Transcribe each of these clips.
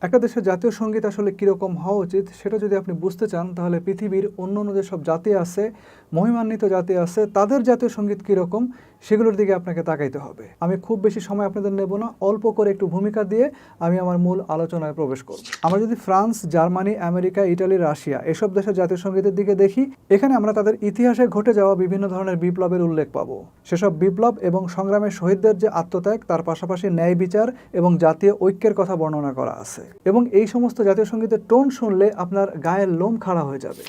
একটা দেশের জাতীয় সঙ্গীত আসলে কীরকম হওয়া উচিত সেটা যদি আপনি বুঝতে চান তাহলে পৃথিবীর অন্য অন্য যেসব জাতি আছে, মহিমান্বিত জাতি আছে, তাদের জাতীয় সঙ্গীত কীরকম সেগুলোর দিকে আপনাকে তাকাইতে হবে। আমি খুব বেশি সময় আপনাদের নেব না, অল্প করে একটু ভূমিকা দিয়ে আমি আমার মূল আলোচনায় প্রবেশ করব। আমরা যদি France, Germany, America, Italy, Russia এসব দেশের জাতীয় সঙ্গীতের দিকে দেখি, এখানে আমরা তাদের ইতিহাসে ঘটে যাওয়া বিভিন্ন ধরনের বিপ্লবের উল্লেখ পাবো। সেসব বিপ্লব এবং সংগ্রামের শহীদদের যে আত্মত্যাগ, তার পাশাপাশি ন্যায় বিচার এবং জাতীয় ঐক্যের কথা বর্ণনা করা আছে। এবং এই সমস্ত জাতীয় সঙ্গীতের টোন শুনলে আপনার গায়ের লোম খাড়া হয়ে যাবে।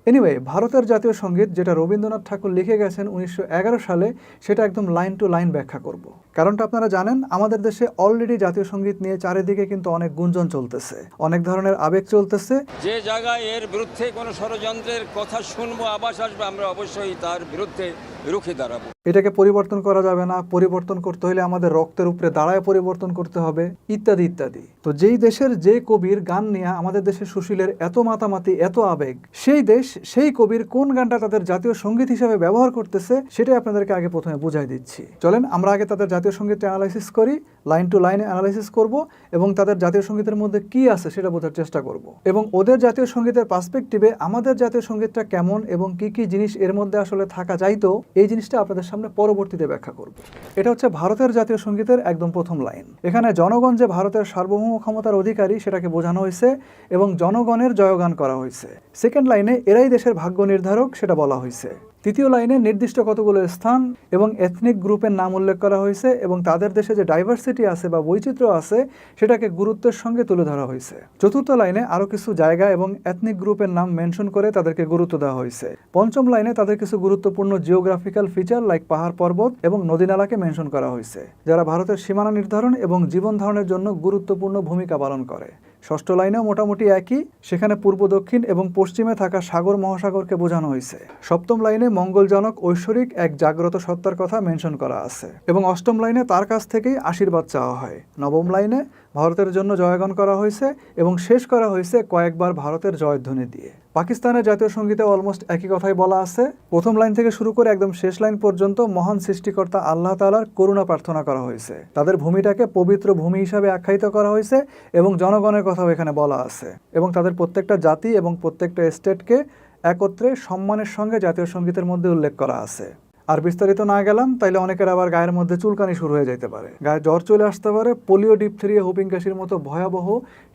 এনিওয়ে, ভারতের জাতীয় সঙ্গীত যেটা রবীন্দ্রনাথ ঠাকুর লিখে গেছেন 1911 সালে, সেটা একদম লাইন টু লাইন ব্যাখ্যা করব। কারণটা আপনারা জানেন, আমাদের দেশে অলরেডি জাতীয় সঙ্গীত নিয়ে চারিদিকে কিন্তু অনেক গুঞ্জন চলতেছে, অনেক ধরনের আবেগ চলতেছে। যে জায়গায় এর বিরুদ্ধে কোনো ষড়যন্ত্রের কথা শুনবো, আভাস আসবে, আমরা অবশ্যই তার বিরুদ্ধে রুখে দাঁড়াবো। এটাকে পরিবর্তন করা যাবে না, পরিবর্তন করতে হলে আমাদের রক্তের উপরে দাঁড়ায় পরিবর্তন করতে হবে, ইত্যাদি ইত্যাদি। তো যেই দেশের যে কবির গান নিয়ে আমাদের দেশের সুশীলের এত মাতামাতি, এত আবেগ, সেই দেশ সেই কবির কোন গানটা তাদের জাতীয় সঙ্গীত হিসেবে ব্যবহার করতেছে সেটাই আপনাদেরকে আগে প্রথমে বুঝাই দিচ্ছি। চলেন আমরা আগে তাদের জাতীয় সঙ্গীতটা অ্যানালাইসিস করি, লাইন টু লাইনে অ্যানালাইসিস করব এবং তাদের জাতীয় সঙ্গীতের মধ্যে কি আছে সেটা বোঝার চেষ্টা করব। এবং ওদের জাতীয় সঙ্গীতের পার্সপেক্টিভে আমাদের জাতীয় সঙ্গীতটা কেমন এবং কি কি জিনিস এর মধ্যে আসলে থাকা যাইতো, এই জিনিসটা আপনাদের সামনে পরবর্তীতে ব্যাখ্যা করব। এটা হচ্ছে ভারতের জাতীয় সঙ্গীতের একদম প্রথম লাইন। এখানে জনগণ যে ভারতের সার্বভৌম ক্ষমতার অধিকারী সেটাকে বোঝানো হয়েছে এবং জনগণের জয়গান করা হয়েছে। সেকেন্ড লাইনে এরাই দেশের ভাগ্য নির্ধারক সেটা বলা হয়েছে। তৃতীয় লাইনে নির্দিষ্ট কতগুলো স্থান এবং এথনিক গ্রুপের নাম উল্লেখ করা হয়েছে এবং তাদের দেশে যে ডাইভার্সিটি আছে বা বৈচিত্র্য আছে সেটাকে গুরুত্বের সঙ্গে তুলে ধরা হয়েছে। চতুর্থ লাইনে আরও কিছু জায়গা এবং এথনিক গ্রুপের নাম মেনশন করে তাদেরকে গুরুত্ব দেওয়া হয়েছে। পঞ্চম লাইনে তাদের কিছু গুরুত্বপূর্ণ জিওগ্রাফিক্যাল ফিচার লাইক পাহাড় পর্বত এবং নদীনালাকে মেনশন করা হয়েছে, যারা ভারতের সীমানা নির্ধারণ এবং জীবন ধারণের জন্য গুরুত্বপূর্ণ ভূমিকা পালন করে। ষষ্ঠ লাইনেও মোটামুটি একই, সেখানে পূর্ব, দক্ষিণ এবং পশ্চিমে থাকা সাগর মহাসাগরকে বোঝানো হয়েছে। সপ্তম লাইনে মঙ্গলজনক ঐশ্বরিক এক জাগ্রত সত্তার কথা মেনশন করা আছে এবং অষ্টম লাইনে তার কাছ থেকেই আশীর্বাদ চাওয়া হয়। নবম লাইনে ভারতের জন্য জয়গান করা হয়েছে এবং শেষ করা হয়েছে কয়েকবার ভারতের জয়ধ্বনি দিয়ে। পাকিস্তানের জাতীয় সঙ্গীতে অলমোস্ট একই কথাই বলা আছে। প্রথম লাইন থেকে শুরু করে একদম শেষ লাইন পর্যন্ত মহান সৃষ্টিকর্তা আল্লাহ তাআলার করুণা প্রার্থনা করা হয়েছে। তাদের ভূমিটাকে পবিত্র ভূমি হিসাবে আখ্যায়িত করা হয়েছে এবং জনগণের কথাও এখানে বলা আছে এবং তাদের প্রত্যেকটা জাতি এবং প্রত্যেকটা স্টেটকে একত্রে সম্মানের সঙ্গে জাতীয় সঙ্গীতের মধ্যে উল্লেখ করা আছে। আর বিস্তারিত না গেলাম তাইলে অনেকের আবার গায়ের মধ্যে চুলকানি শুরু হয়ে যেতে পারে, গায়ে জ্বর চলে আসতে পারে, পোলিও, ডিপথেরিয়া, হুপিং কাশির মতো ভয়াবহ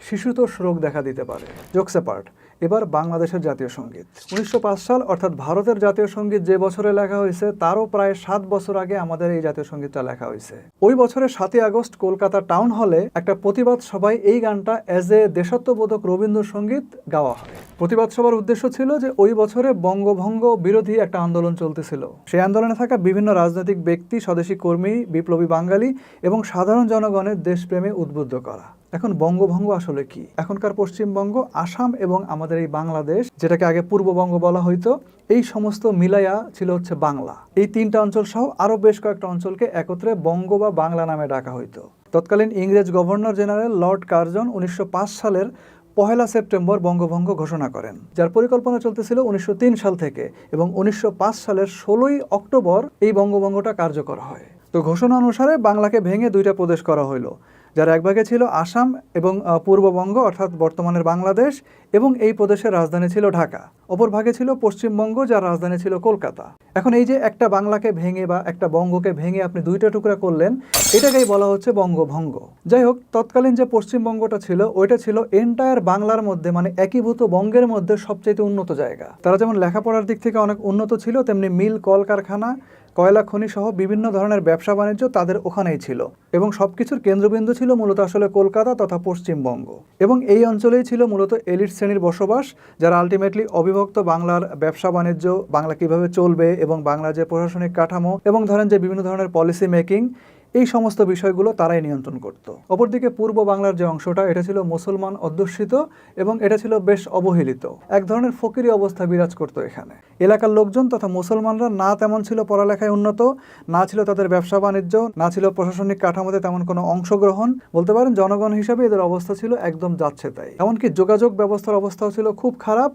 শিশুতোষ রোগ দেখা দিতে পারে। জোকস অ্যাপার্ট, এবার বাংলাদেশের জাতীয় সঙ্গীত। 1905 সাল অর্থাৎ ভারতের জাতীয় সঙ্গীত যে বছরে লেখা হয়েছে তারও প্রায় 7 বছর আগে আমাদের এই জাতীয় সঙ্গীতটা লেখা হয়েছে। ওই বছরের 7ই আগস্ট কলকাতা টাউন হলে একটা প্রতিবাদ সভায় এই গানটা অ্যাজ এ দেশাত্মবোধক রবীন্দ্রসঙ্গীত গাওয়া হয়। প্রতিবাদ সভার উদ্দেশ্য ছিল যে ওই বছরে বঙ্গভঙ্গ বিরোধী একটা আন্দোলন চলতেছিল। সেই আন্দোলনে থাকা বিভিন্ন রাজনৈতিক ব্যক্তি, স্বদেশী কর্মী, বিপ্লবী বাঙালি এবং সাধারণ জনগণের দেশপ্রেমে উদ্বুদ্ধ করা। এখন বঙ্গভঙ্গ আসলে কি? এখনকার পশ্চিমবঙ্গ, আসাম এবং আমাদের এই বাংলাদেশ, যেটাকে আগে পূর্ববঙ্গ বলা হইতো, এই সমস্ত মিলাইয়া ছিল হচ্ছে বাংলা। এই 3টা অঞ্চল সহ আরও বেশ কয়েকটা অঞ্চলকে একত্রে বঙ্গ বা বাংলা নামে ডাকা হইতো। তৎকালীন ইংরেজ গভর্নর জেনারেল লর্ড কার্জন 1905 সালের 1 সেপ্টেম্বর বঙ্গভঙ্গ ঘোষণা করেন, যার পরিকল্পনা চলতেছিল 1903 সাল থেকে এবং 1905 সালের 16ই অক্টোবর এই বঙ্গভঙ্গটা কার্যকর হয়। তো ঘোষণা অনুসারে বাংলাকে ভেঙে 2টা প্রদেশ করা হইল, যার এক ভাগে ছিল আসাম এবং পূর্ববঙ্গ অর্থাৎ বর্তমানের বাংলাদেশ এবং এই প্রদেশের রাজধানী ছিল ঢাকা। অপর ভাগে ছিল পশ্চিমবঙ্গ, যার রাজধানী ছিল কলকাতা। এখন এই যে একটা বাংলাকে ভেঙে বা একটা বঙ্গকে ভেঙে আপনি 2টা টুকরা করলেন, এটাকেই বলা হচ্ছে বঙ্গভঙ্গ। যাই হোক, তৎকালীন যে পশ্চিমবঙ্গটা ছিল ওইটা ছিল এন্টায়ার বাংলার মধ্যে, মানে একীভূত বঙ্গের মধ্যে সবচেয়ে উন্নত জায়গা। তারা যেমন লেখাপড়ার দিক থেকে অনেক উন্নত ছিল, তেমনি মিল, কলকারখানা, কয়লা খনি সহ বিভিন্ন ধরনের ব্যবসা বাণিজ্য তাদের ওখানেই ছিল এবং সবকিছুর কেন্দ্রবিন্দু ছিল মূলত আসলে কলকাতা তথা পশ্চিমবঙ্গ। এবং এই অঞ্চলেই ছিল মূলত এলিট শ্রেণীর বসবাস, যারা আলটিমেটলি অবিভক্ত বাংলার ব্যবসা বাণিজ্য, বাংলা কিভাবে চলবে এবং বাংলার যে প্রশাসনিক কাঠামো এবং ধরেন যে বিভিন্ন ধরনের পলিসি মেকিং, এই সমস্ত বিষয়গুলো তারাই নিয়ন্ত্রণ করত। অপরদিকে পূর্ব বাংলার যে অংশটা, এটা ছিল মুসলমান অধ্যুষিত এবং এটা ছিল বেশ অবহেলিত। এক ধরনের ফকিরি অবস্থা বিরাজ করত এখানে। এলাকার লোকজন তথা মুসলমানরা না তেমন ছিল পড়ালেখায় উন্নত, না ছিল তাদের ব্যবসা বাণিজ্য, না ছিল প্রশাসনিক কাঠামোতে তেমন কোনো অংশগ্রহণ। বলতে পারেন জনগণ হিসাবে এদের অবস্থা ছিল একদম যাচ্ছে তাই। এমনকি যোগাযোগ ব্যবস্থার অবস্থাও ছিল খুব খারাপ।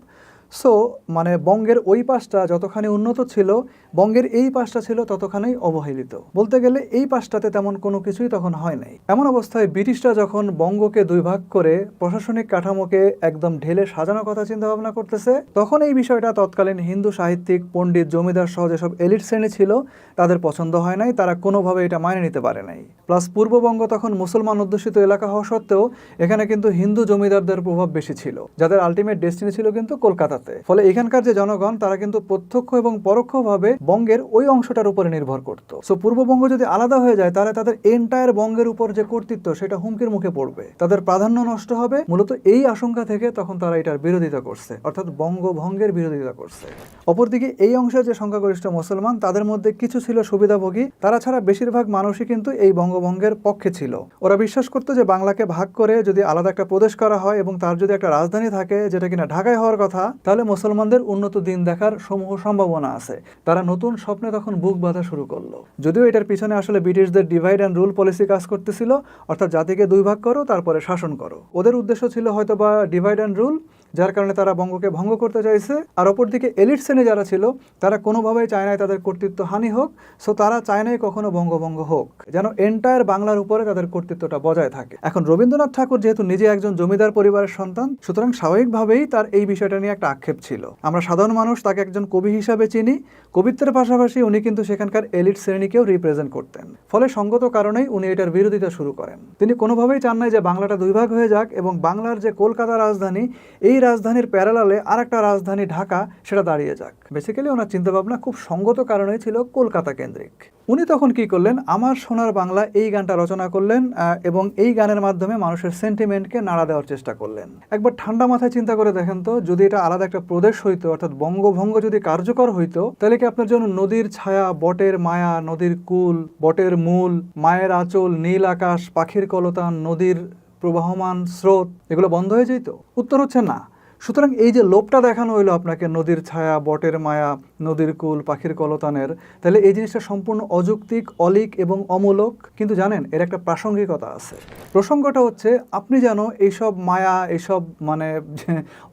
সো মানে বঙ্গের ওই পাশটা যতখানি উন্নত ছিল, বঙ্গের এই পাশটা ছিল ততখানি অবহেলিত। বলতে গেলে এই পাশটাতে তেমন কোনো কিছুই তখন হয় নাই। এমন অবস্থায় ব্রিটিশরা যখন বঙ্গকে দুই ভাগ করে প্রশাসনিক কাঠামোকে একদম ঢেলে সাজানোর কথা চিন্তা ভাবনা করতেছে, তখন এই বিষয়টা তৎকালীন হিন্দু সাহিত্যিক, পণ্ডিত, জমিদার সহ যেসব এলিট শ্রেণী ছিল তাদের পছন্দ হয় নাই, তারা কোনোভাবে এটা মানিয়ে নিতে পারে নাই। প্লাস পূর্ববঙ্গ তখন মুসলমান অধ্যুষিত এলাকা হওয়া সত্ত্বেও এখানে কিন্তু হিন্দু জমিদারদের প্রভাব বেশি ছিল, যাদের আলটিমেট ডেস্টিনি ছিল কিন্তু কলকাতাতে। ফলে এখানকার যে জনগণ তারা কিন্তু প্রত্যক্ষ এবং পরোক্ষভাবে বঙ্গের ওই অংশটার উপরে নির্ভর করত। সো পূর্ববঙ্গ যদি আলাদা হয়ে যায় তাহলে তাদের এন্টায়ার বঙ্গের উপর যে কর্তৃত্ব সেটা হুমকির মুখে পড়বে, তাদের প্রাধান্য নষ্ট হবে। মূলত এই আশঙ্কা থেকে তখন তারা এটার বিরোধিতা করছে, অর্থাৎ বঙ্গভঙ্গের বিরোধিতা করছে। অপরদিকে এই অংশের যে সংখ্যাগরিষ্ঠ মুসলমান তাদের মধ্যে কিছু ছিল সুবিধাভোগী, তারা ছাড়া বেশিরভাগ মানুষই কিন্তু এই বঙ্গভঙ্গের পক্ষে ছিল। ওরা বিশ্বাস করতো যে বাংলাকে ভাগ করে যদি আলাদা একটা প্রদেশ করা হয় এবং তার যদি একটা রাজধানী থাকে যেটা কিনা ঢাকায় হওয়ার কথা, তাহলে মুসলমানদের উন্নত দিন দেখার সমূহ সম্ভাবনা আছে। তারা নতুন স্বপ্নে তখন বুক বাঁধা শুরু করলো। যদিও এটার পিছনে আসলে ব্রিটিশদের ডিভাইড অ্যান্ড রুল পলিসি কাজ করতেছিল, অর্থাৎ জাতিকে দুই ভাগ করো তারপরে শাসন করো। ওদের উদ্দেশ্য ছিল হয়তো বা ডিভাইড অ্যান্ড রুল, যার কারণে তারা বঙ্গকে ভঙ্গ করতে চাইছে। আর অপরদিকে এলিট শ্রেণী যারা ছিল তারা কোনোভাবেই চায় নাই তাদের কর্তৃত্ব হানি হোক। সো তারা চায় নাই কখনো বঙ্গভঙ্গ হোক, যেন এন্টায়ার বাংলার উপরে তাদের কর্তৃত্বটা বজায় থাকে। এখন রবীন্দ্রনাথ ঠাকুর যেহেতু নিজে একজন জমিদার পরিবারের সন্তান, সুতরাং স্বাভাবিকভাবেই তার এই বিষয়টা নিয়ে একটা আক্ষেপ ছিল। আমরা সাধারণ মানুষ তাকে একজন কবি হিসাবে চিনি, কবিত্বের পাশাপাশি উনি কিন্তু সেখানকার এলিট শ্রেণীকেও রিপ্রেজেন্ট করতেন। ফলে সঙ্গত কারণেই উনি এটার বিরোধিতা শুরু করেন। তিনি কোনোভাবেই চান নাই যে বাংলাটা দুই ভাগ হয়ে যাক এবং বাংলার যে কলকাতা রাজধানী, এই রাজধানীর প্যারালালে আর একটা রাজধানী ঢাকা সেটা দাঁড়িয়ে যাক। বেসিক্যালি ওনার চিন্তাভাবনা খুব সঙ্গত কারণেই ছিল কলকাতা কেন্দ্রিক। উনি তখন কি করলেন, আমার সোনার বাংলা এই গানটা রচনা করলেন এবং এই গানের মাধ্যমে মানুষের সেন্টিমেন্টকে নাড়া দেওয়ার চেষ্টা করলেন। একবার ঠান্ডা মাথায় চিন্তা করে দেখেন তো, যদি এটা আলাদা একটা প্রদেশ হইতো, অর্থাৎ বঙ্গভঙ্গ যদি কার্যকর হইতো, তাহলে কি আপনার জন্য নদীর ছায়া, বটের মায়া, নদীর কুল, বটের মূল, মায়ের আঁচল, নীল আকাশ, পাখির কলতান, নদীর প্রবাহমান স্রোত এগুলো বন্ধ হয়ে যেত? উত্তর হচ্ছে না। সুতরাং এই যে লোভটা দেখানো হইলো আপনাকে নদীর ছায়া, বটের মায়া, নদীর কুল, পাখির কলতানের, তাহলে এই জিনিসটা সম্পূর্ণ অযৌক্তিক, অলিক এবং অমূলক। কিন্তু জানেন এর একটা প্রাসঙ্গিকতা আছে। প্রসঙ্গটা হচ্ছে আপনি যেন এইসব মায়া, এইসব মানে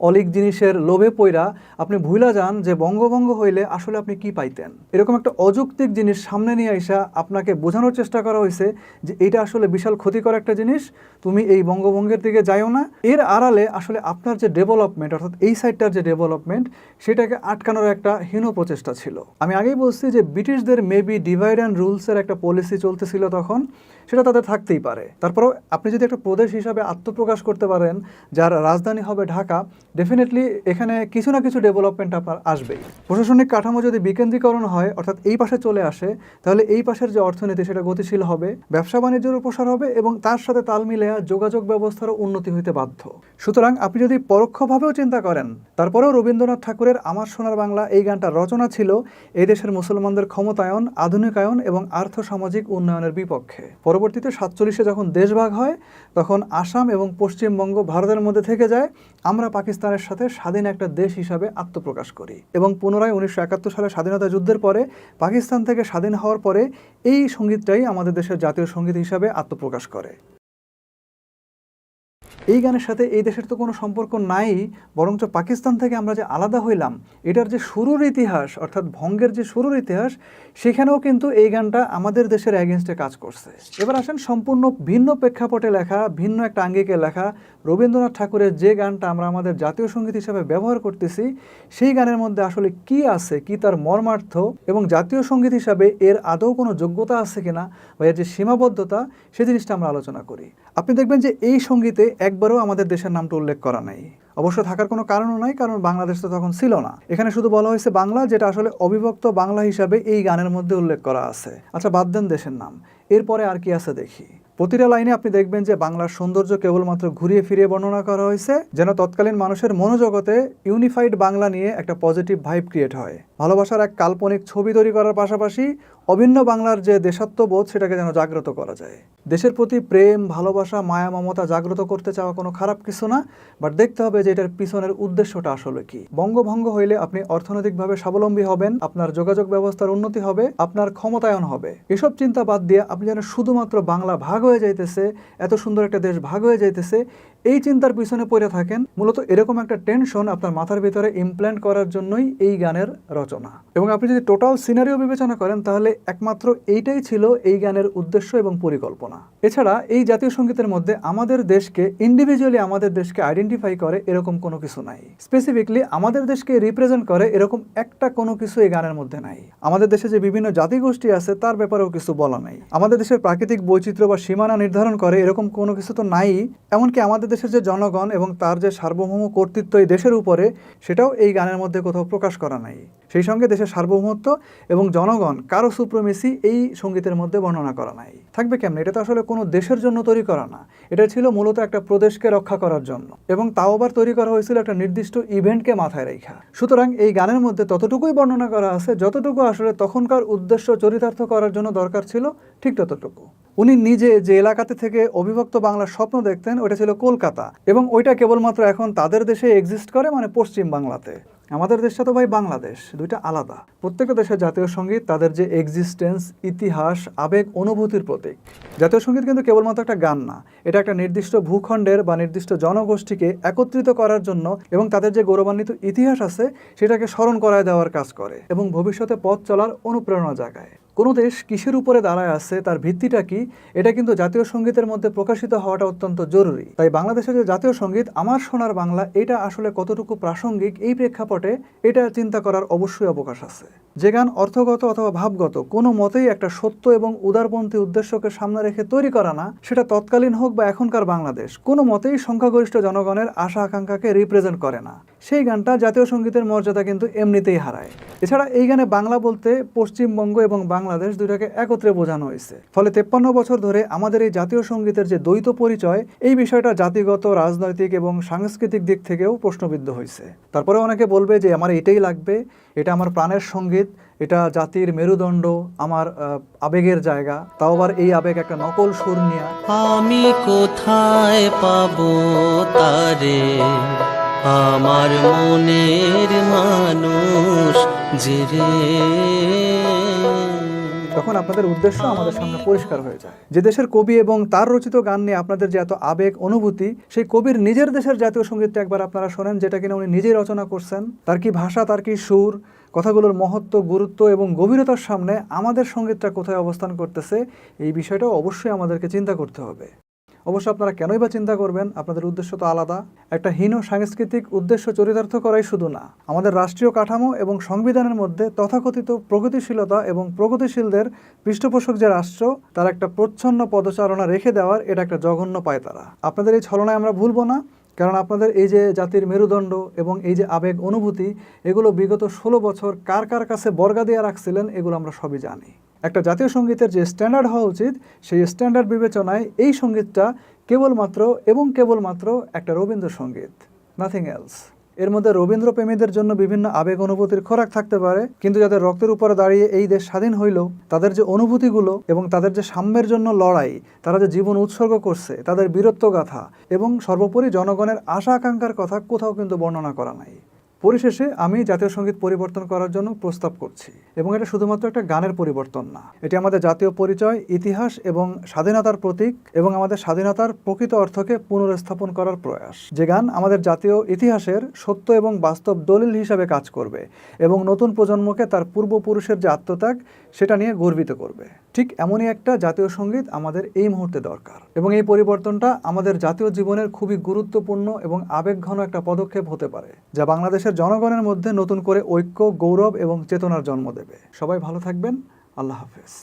অলিক জিনিসের লোভে পইরা আপনি ভুলা যান যে বঙ্গভঙ্গ হইলে আসলে আপনি কি পাইতেন। এরকম একটা অযৌক্তিক জিনিস সামনে নিয়ে আইসা আপনাকে বোঝানোর চেষ্টা করা হয়েছে যে এটা আসলে বিশাল ক্ষতিকর একটা জিনিস, তুমি এই বঙ্গভঙ্গের দিকে যাইও না। এর আড়ালে আসলে আপনার যে ডেভেলপমেন্ট, অর্থাৎ এই সাইডটার যে ডেভেলপমেন্ট, সেটাকে আটকানোর একটা হীন প্রচেষ্টা ছিল। আমি আগেই বলছি যে ব্রিটিশদের মেবি ডিভাইড অ্যান্ড রুলসের একটা পলিসি চলতেছিল তখন, সেটা তাদের থাকতেই পারে। তারপরেও আপনি যদি একটা প্রদেশ হিসাবে আত্মপ্রকাশ করতে পারেন যার রাজধানী হবে ঢাকা, ডেফিনেটলি এখানে কিছু না কিছু ডেভেলপমেন্ট আপনার আসবেই। প্রশাসনিক কাঠামো যদি বিকেন্দ্রীকরণ হয়, অর্থাৎ এই পাশে চলে আসে, তাহলে এই পাশের যে অর্থনীতি সেটা গতিশীল হবে, ব্যবসা বাণিজ্যের প্রসার হবে এবং তার সাথে তাল মিলে যোগাযোগ ব্যবস্থারও উন্নতি হইতে বাধ্য। সুতরাং আপনি যদি পরোক্ষভাবেও চিন্তা করেন, তারপরেও রবীন্দ্রনাথ ঠাকুরের আমার সোনার বাংলা এই গানটা রচনা ছিল এই দেশের মুসলমানদের ক্ষমতায়ন, আধুনিকায়ন এবং আর্থসামাজিক উন্নয়নের বিপক্ষে। পরবর্তীতে 47-এ যখন দেশভাগ হয় তখন আসাম এবং পশ্চিমবঙ্গ ভারতের মধ্যে থেকে যায়, আমরা পাকিস্তানের সাথে স্বাধীন একটা দেশ হিসাবে আত্মপ্রকাশ করি এবং পুনরায় 1971 সালে স্বাধীনতা যুদ্ধের পরে পাকিস্তান থেকে স্বাধীন হওয়ার পরে এই সঙ্গীতটাই আমাদের দেশের জাতীয় সঙ্গীত হিসাবে আত্মপ্রকাশ করে। এই গানের সাথে এই দেশের তো কোনো সম্পর্ক নাই, বরঞ্চ পাকিস্তান থেকে আমরা যে আলাদা হইলাম এটার যে শুরুর ইতিহাস, অর্থাৎ ভঙ্গের যে শুরুর ইতিহাস, সেখানেও কিন্তু এই গানটা আমাদের দেশের এগেনস্টে কাজ করছে। এবার আসেন সম্পূর্ণ ভিন্ন প্রেক্ষাপটে লেখা, ভিন্ন একটা আঙ্গিকে লেখা রবীন্দ্রনাথ ঠাকুরের যে গানটা আমরা আমাদের জাতীয় সঙ্গীত হিসাবে ব্যবহার করতেছি, সেই গানের মধ্যে আসলে কি আছে, কি তার মর্মার্থ এবং জাতীয় সঙ্গীত হিসাবে এর আদৌ কোনো যোগ্যতা আছে কিনা বা এর যে সীমাবদ্ধতা, সে জিনিসটা আমরা আলোচনা করি। আপনি দেখবেন যে এই সঙ্গীতে একবারও আমাদের দেশের নামটা উল্লেখ করা নাই। অবশ্য থাকার কোনো কারণও নাই, কারণ বাংলাদেশ তো তখন ছিল না। এখানে শুধু বলা হয়েছে বাংলা, যেটা আসলে অবিভক্ত বাংলা হিসাবে এই গানের মধ্যে উল্লেখ করা আছে। আচ্ছা, বাদ দেন দেশের নাম, এরপরে আর কি আছে দেখি। প্রতিটা লাইনে আপনি দেখবেন যে বাংলার সৌন্দর্য কেবলমাত্র ঘুরিয়ে ফিরিয়ে বর্ণনা করা হয়েছে, যেন তৎকালীন মানুষের মনোজগতে ইউনিফাইড বাংলা নিয়ে একটা পজিটিভ ভাইব ক্রিয়েট হয়। ভালোবাসার এক কাল্পনিক ছবি তৈরি করার পাশাপাশি অভিন্ন বাংলার যে দেশাত্মবোধ সেটাকে যেন জাগ্রত করা যায়। দেশের প্রতি প্রেম, ভালোবাসা, মায়া, মমতা জাগ্রত করতে চাওয়া কোনো খারাপ কিছু না, বাট দেখতে হবে যে এটার পিছনের উদ্দেশ্যটা আসলে কি। বঙ্গভঙ্গ হইলে আপনি অর্থনৈতিকভাবে স্বাবলম্বী হবেন, আপনার যোগাযোগ ব্যবস্থার উন্নতি হবে, আপনার ক্ষমতায়ন হবে। এসব চিন্তা বাদ দিয়ে আপনি যেন শুধুমাত্র বাংলা ভাগ হয়ে যাইতেছে, এত সুন্দর একটা দেশ ভাগ হয়ে যাইতেছে, এই চিন্তার পিছনে পড়ে থাকেন, মূলত এরকম একটা টেনশন আপনার মাথার ভিতরে ইমপ্ল্যান্ট করার জন্যই এই গানের রচনা। এবং আপনি যদি টোটাল সিনারিও বিবেচনা করেন তাহলে একমাত্র এইটাই ছিল এই গানের উদ্দেশ্য এবং পরিকল্পনা। এছাড়া এই জাতীয় সঙ্গীতের মধ্যে আমাদের দেশকে ইন্ডিভিজুয়ালি আমাদের দেশকে আইডেন্টিফাই করে এরকম কোনো কিছু নাই, স্পেসিফিকলি আমাদের দেশকে রিপ্রেজেন্ট করে এরকম একটা কোনো কিছু এই গানের মধ্যে নাই। আমাদের দেশে যে বিভিন্ন জাতিগোষ্ঠী আছে তার ব্যাপারেও কিছু বলা নাই। আমাদের দেশের প্রাকৃতিক বৈচিত্র্য বা সীমানা নির্ধারণ করে এরকম কোনো কিছু তো নাই। এমনকি আমাদের দেশের যে জনগণ এবং তার যে সার্বভৌম কর্তৃত্ব এই দেশের উপরে, সেটাও এই গানের মধ্যে কোথাও প্রকাশ করা নাই। সেই সঙ্গে দেশের সার্বভৌমত্ব এবং জনগণ কারো সুপ্রিমেসি এই সঙ্গীতের মধ্যে বর্ণনা করা নাই। থাকবে কেমন? এটা তো আসলে কোনো দেশের জন্য তৈরি করা না, এটা ছিল মূলত একটা প্রদেশকে রক্ষা করার জন্য, এবং তাও আবার তৈরি করা হয়েছিল একটা নির্দিষ্ট ইভেন্টকে মাথায় রেখা। সুতরাং এই গানের মধ্যে ততটুকুই বর্ণনা করা আছে যতটুকু আসলে তখনকার উদ্দেশ্য চরিতার্থ করার জন্য দরকার ছিল, ঠিক ততটুকু। উনি নিজে যে এলাকাতে থেকে অবিভক্ত বাংলার স্বপ্ন দেখতেন ওটা ছিল কলকাতা, এবং ওইটা কেবলমাত্র এখন তাদের দেশে এক্সিস্ট করে, মানে পশ্চিম বাংলাতে। আমাদের দেশটা তো ভাই বাংলাদেশ, দুইটা আলাদা। প্রত্যেকটা দেশের জাতীয় সঙ্গীত তাদের যে এক্সিস্টেন্স, ইতিহাস, আবেগ, অনুভূতির প্রতীক। জাতীয় সঙ্গীত কিন্তু কেবলমাত্র একটা গান না, এটা একটা নির্দিষ্ট ভূখণ্ডের বা নির্দিষ্ট জনগোষ্ঠীকে একত্রিত করার জন্য এবং তাদের যে গৌরবান্বিত ইতিহাস আছে সেটাকে স্মরণ করায় দেওয়ার কাজ করে, এবং ভবিষ্যতে পথ চলার অনুপ্রেরণা জাগায়। কোনো দেশ কিসের উপরে দাঁড়ায় আছে, তার ভিত্তিটা কি, এটা কিন্তু জাতীয় সঙ্গীতের মধ্যে প্রকাশিত হওয়াটা অত্যন্ত জরুরি। তাই বাংলাদেশের যে জাতীয় সঙ্গীত আমার সোনার বাংলা, এটা আসলে কতটুকু প্রাসঙ্গিক এই প্রেক্ষাপটে এটা চিন্তা করার অবশ্যই অবকাশ আছে। যে গান অর্থগত অথবা ভাবগত কোনো মতেই একটা সত্য এবং উদারপন্থী উদ্দেশ্যকে সামনে রেখে তৈরি করা না, সেটা তৎকালীন হোক বা এখনকার বাংলাদেশ, কোনো মতেই সংখ্যাগরিষ্ঠ জনগণের আশা আকাঙ্ক্ষাকে রিপ্রেজেন্ট করে না, সেই গানটা জাতীয় সঙ্গীতের মর্যাদা কিন্তু এমনিতেই হারায়। এছাড়া এই গানে বাংলা বলতে পশ্চিমবঙ্গ এবং বাংলাদেশ দুইটাকে একত্রে বোঝানো হয়েছে। ফলে 53 বছর ধরে আমাদের এই জাতীয় সঙ্গীতের যে দ্বৈত পরিচয়, এই বিষয়টা জাতিগত, রাজনৈতিক এবং সাংস্কৃতিক দিক থেকেও প্রশ্নবিদ্ধ হয়েছে। তারপরে অনেকে বলবে যে আমার এটাই লাগবে, এটা আমার প্রাণের সঙ্গীত, এটা জাতির মেরুদণ্ড, আমার আবেগের জায়গা, তাও আবার এই আবেগ একটা নকল সুর নিয়ে। আমি কোথায় পাবো তারে, আমার মনের মানুষ যে রে। তখন আপনাদের উদ্দেশ্য আমাদের সামনে পরিষ্কার হয়ে যায়। যে দেশের কবি এবং তার রচিত গান নিয়ে আপনাদের যে এত আবেগ, অনুভূতি, সেই কবির নিজের দেশের জাতীয় সঙ্গীতটা একবার আপনারা শোনেন, যেটা কিনা উনি নিজেই রচনা করছেন। তার কি ভাষা, তার কি সুর, কথাগুলোর মহত্ব, গুরুত্ব এবং গভীরতার সামনে আমাদের সঙ্গীতটা কোথায় অবস্থান করতেছে, এই বিষয়টাও অবশ্যই আমাদেরকে চিন্তা করতে হবে। অবশ্য আপনারা কেনই বা চিন্তা করবেন, আপনাদের উদ্দেশ্য তো আলাদা। একটা হীন সাংস্কৃতিক উদ্দেশ্য চরিতার্থ করাই শুধু না, আমাদের রাষ্ট্রীয় কাঠামো এবং সংবিধানের মধ্যে তথাকথিত প্রগতিশীলতা এবং প্রগতিশীলদের পৃষ্ঠপোষক যে রাষ্ট্র, তার একটা প্রচ্ছন্ন পদচারণা রেখে দেওয়ার এটা একটা জঘন্য পায়তারা। আপনাদের এই ছলনায় আমরা ভুলবো না, কারণ আপনাদের এই যে জাতির মেরুদণ্ড এবং এই যে আবেগ, অনুভূতি, এগুলো বিগত 16 বছর কার কার কাছে বর্গা দিয়ে রাখছিলেন, এগুলো আমরা সবই জানি। একটা জাতীয় সঙ্গীতের যে স্ট্যান্ডার্ড হওয়া উচিত, সেই স্ট্যান্ডার্ড বিবেচনায় এই সঙ্গীতটা কেবলমাত্র একটা রবীন্দ্রসঙ্গীত, নাথিং এলস। এর মধ্যে রবীন্দ্র প্রেমীদের জন্য বিভিন্ন আবেগ, অনুভূতির খোরাক থাকতে পারে, কিন্তু যাদের রক্তের উপরে দাঁড়িয়ে এই দেশ স্বাধীন হইল, তাদের যে অনুভূতিগুলো এবং তাদের যে সাম্যের জন্য লড়াই, তারা যে জীবন উৎসর্গ করছে, তাদের বীরত্বগাথা এবং সর্বোপরি জনগণের আশা আকাঙ্ক্ষার কথা কোথাও কিন্তু বর্ণনা করা নাই। পরিশেষে আমি জাতীয় সঙ্গীত পরিবর্তন করার জন্য প্রস্তাব করছি, এবং এটা শুধুমাত্র একটা গানের পরিবর্তন না, এটি আমাদের জাতীয় পরিচয়, ইতিহাস এবং স্বাধীনতার প্রতীক, এবং আমাদের স্বাধীনতার প্রকৃত অর্থকে পুনরস্থাপন করার প্রয়াস। যে গান আমাদের জাতীয় ইতিহাসের সত্য এবং বাস্তব দলিল হিসাবে কাজ করবে এবং নতুন প্রজন্মকে তার পূর্বপুরুষের যে আত্মত্যাগ সেটা নিয়ে গর্বিত করবে। ঠিক এমনই একটা জাতীয় সঙ্গীত আমাদের এই মুহূর্তে দরকার, এবং এই পরিবর্তনটা আমাদের জাতীয় জীবনের খুবই গুরুত্বপূর্ণ এবং আবেগঘন একটা পদক্ষেপ হতে পারে, যা বাংলাদেশের জনগণের মধ্যে নতুন করে ঐক্য, গৌরব এবং চেতনার জন্ম দেবে। সবাই ভালো থাকবেন। আল্লাহ হাফেজ।